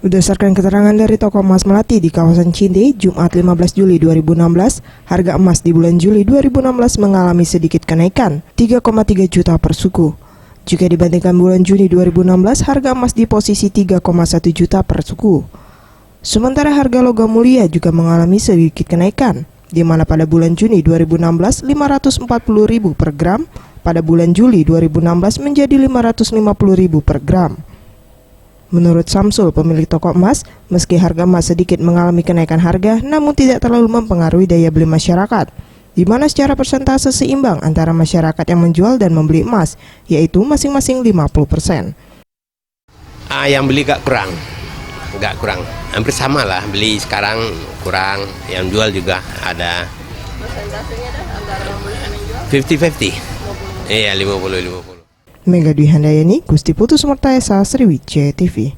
Berdasarkan keterangan dari toko emas Melati di kawasan Cinde, Jumat 15 Juli 2016, harga emas di bulan Juli 2016 mengalami sedikit kenaikan, 3,3 juta per suku. Jika dibandingkan bulan Juni 2016, harga emas di posisi 3,1 juta per suku. Sementara harga logam mulia juga mengalami sedikit kenaikan, di mana pada bulan Juni 2016 540.000 per gram, pada bulan Juli 2016 menjadi 550.000 per gram. Menurut Samsul, pemilik toko emas, meski harga emas sedikit mengalami kenaikan harga, namun tidak terlalu mempengaruhi daya beli masyarakat, di mana secara persentase seimbang antara masyarakat yang menjual dan membeli emas, yaitu masing-masing 50%. Yang beli gak kurang, hampir sama lah, beli sekarang kurang, yang jual juga ada. Persentasenya antara membeli dan menjual? 50-50. Iya, 50-50. Mega Dwi Handayani, Gusti Putus Mertaesa, Sriwijaya TV.